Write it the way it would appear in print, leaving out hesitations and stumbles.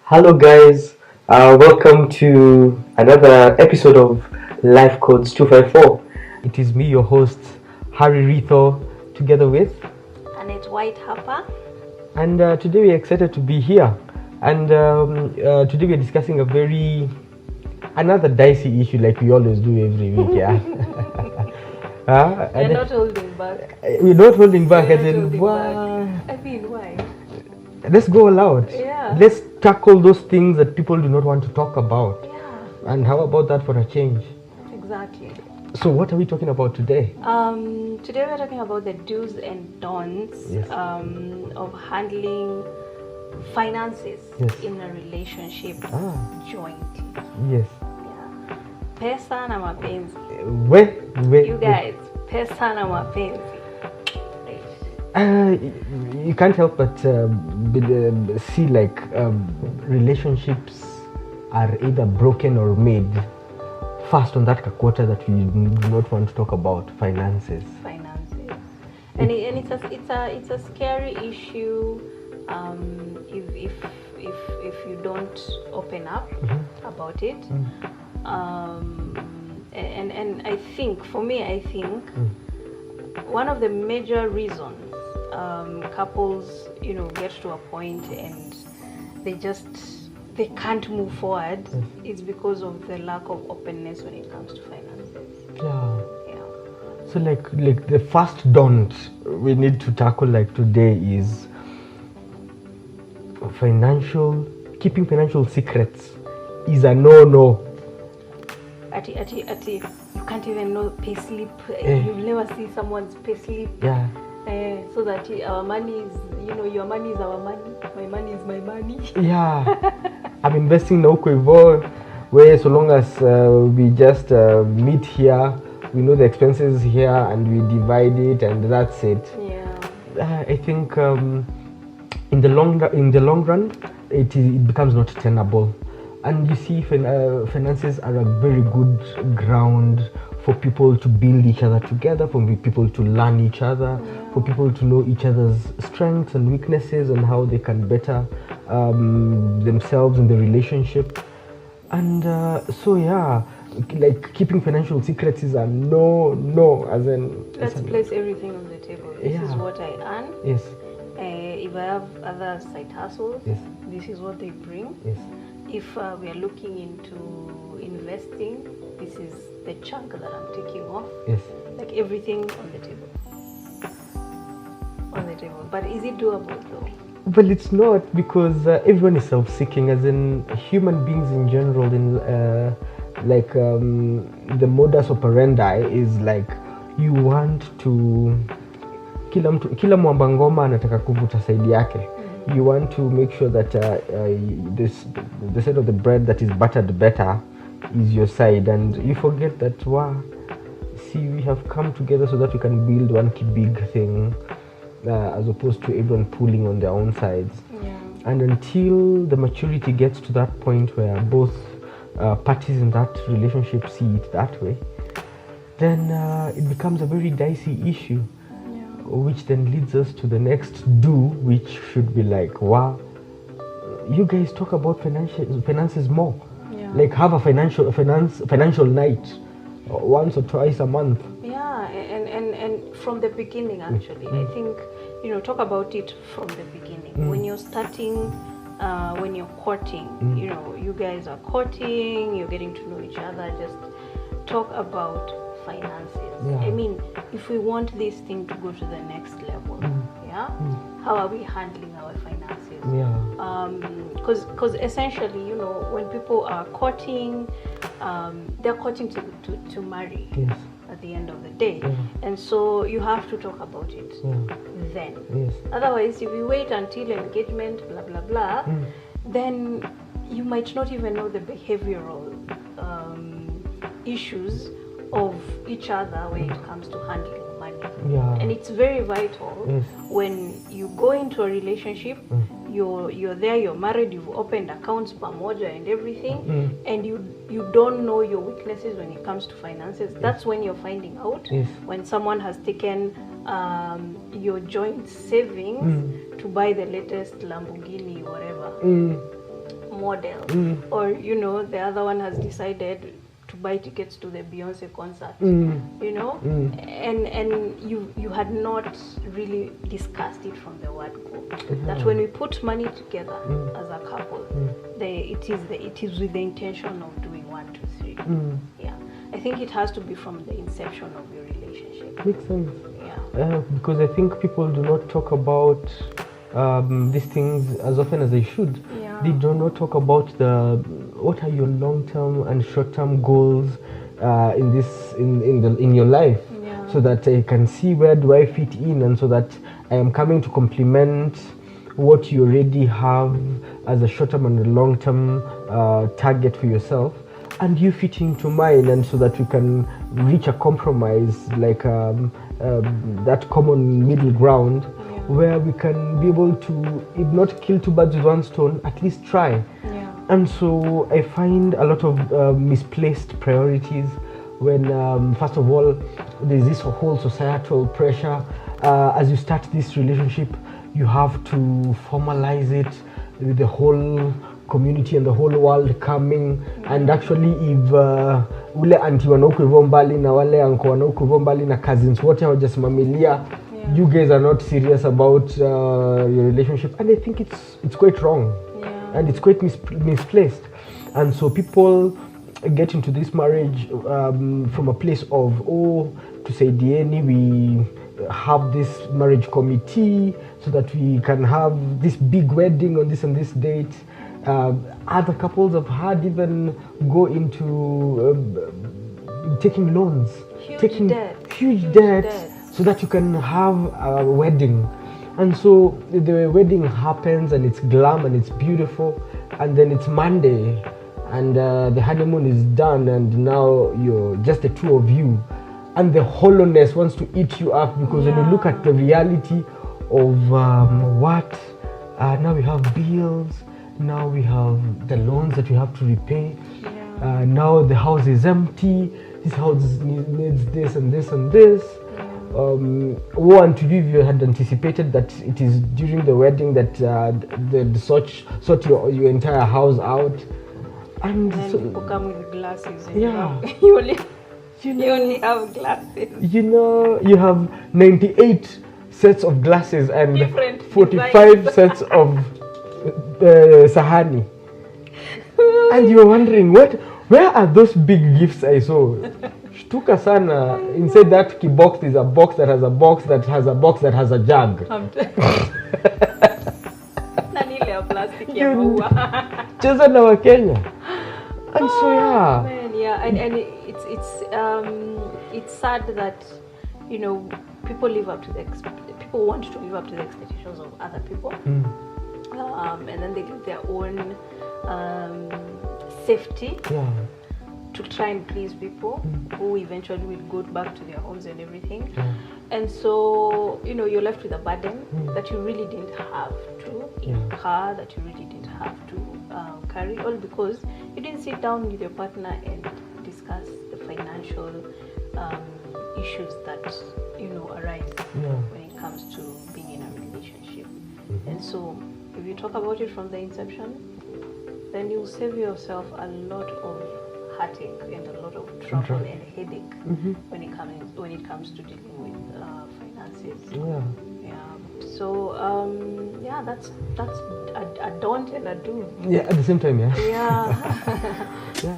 Hello, guys. Welcome to another episode of Life Codes 254. It is me, your host, Harry Ritho, together with. And it's White Harper. And today we're excited to be here. And today we're discussing another dicey issue like we always do every week, yeah. We're not holding back. We're not holding back. I mean, why? Let's go all out. Yeah. Let's tackle those things that people do not want to talk about. Yeah. And how about that for a change? Exactly. So what are we talking about today? Today we're talking about the do's and don'ts Yes. of handling finances Yes. in a relationship jointly. Yes. Yeah. Pesa na mapenzi. Where? You guys, pesa na mapenzi. You can't help but see like relationships are either broken or made first on that quarter that we do not want to talk about finances. And it's a scary issue if you don't open up about it. And I think one of the major reasons couples get to a point and they can't move forward is because of the lack of openness when it comes to finances. Yeah. So like the first don't we need to tackle like today is keeping financial secrets is a no. Ati, you can't even know payslip. You'll never see someone's payslip. Yeah. So that our money is, your money is our money. My money is my money. Yeah. I'm investing now where so long as we just meet here, we know the expenses here and we divide it and that's it. Yeah. I think in the long run, it becomes not tenable. And you see, finances are a very good ground for people to build each other together, for people to learn each other, for people to know each other's strengths and weaknesses and how they can better themselves in the relationship. And like keeping financial secrets is a no, as in... Let's place everything on the table. This is what I earn. Yes. If I have other side hustles, this is what they bring. Yes. If we are looking into investing, this is the chunk that I'm taking off. Yes. Like everything on the table. But is it doable though? Well, it's not, because everyone is self-seeking, as in human beings in general. The modus operandi is like you want to kila mwamba ngoma anataka kuvuta side yake. You want to make sure that the side of the bread that is buttered better is your side, and you forget that we have come together so that we can build one big thing, as opposed to everyone pulling on their own sides. Yeah. And until the maturity gets to that point where both parties in that relationship see it that way, then it becomes a very dicey issue. Which then leads us to the next do, which should be like, you guys talk about finances more. Yeah. Like have a financial night once or twice a month. Yeah, and from the beginning actually. I think, talk about it from the beginning. When you're starting, when you're courting, you guys are courting, you're getting to know each other, just talk about finances. Yeah. I mean, if we want this thing to go to the next level, how are we handling our finances? Because essentially, when people are courting, they're courting to marry at the end of the day. And so you have to talk about it then. Otherwise, if you wait until engagement, blah blah blah, then you might not even know the behavioral issues of each other when it comes to handling money. And it's very vital when you go into a relationship, you're there, you're married, you've opened accounts pamoja and everything, and you don't know your weaknesses when it comes to finances. That's when you're finding out when someone has taken your joint savings to buy the latest Lamborghini, whatever. model, or the other one has decided to buy tickets to the Beyonce concert, and you had not really discussed it from the word go. That when we put money together as a couple, it is with the intention of doing 1, 2, 3. Yeah, I think it has to be from the inception of your relationship. Makes sense. Yeah. Because I think people do not talk about these things as often as they should. Yeah. They do not talk about what are your long-term and short-term goals in your life, so that I can see where do I fit in, and so that I am coming to complement what you already have as a short-term and a long-term target for yourself, and you fit into mine, and so that we can reach a compromise, like that common middle ground, where we can be able to, if not kill two birds with one stone, at least try. And so I find a lot of misplaced priorities when, first of all, there's this whole societal pressure. As you start this relationship, you have to formalize it with the whole community and the whole world coming. And actually, if ule auntie wanaoku hivyo mbali na wale uncle wanaoku hivyo mbali na cousins wote hawajasimamilia, you guys are not serious about your relationship, and I think it's quite wrong, and it's quite misplaced. And so people get into this marriage from a place of, to say DNA, we have this marriage committee so that we can have this big wedding on this and this date. Other couples have had even go into taking loans, huge debt, so that you can have a wedding. And so the wedding happens, and it's glam and it's beautiful, and then it's Monday, and the honeymoon is done, and now you're just the two of you, and the hollowness wants to eat you up, because when you look at the reality of now we have bills, now we have the loans that we have to repay, now the house is empty, this house needs this and this and this. One, to you, if you had anticipated that it is during the wedding that the sort your entire house out, and so, people come with glasses. And you only have glasses. You have 98 sets of glasses and different 45 designs. Sets of sahani, and you're wondering where are those big gifts I saw? Shtuka sana. Inside that box is a box that has a box that has a box that has a jug. Cheza na Wakenya. And so man, and it's sad that people live up to people want to live up to the expectations of other people, and then they give their own safety to try and please people who eventually will go back to their homes and everything. And so, you're left with a burden that you really didn't have to incur, that you really didn't have to carry, all because you didn't sit down with your partner and discuss the financial issues that, arise when it comes to being in a relationship. And so, if you talk about it from the inception, then you'll save yourself a lot of heartache and a lot of trouble and headache when it comes to dealing with finances. So that's a don't and a do. At the same time. Yeah.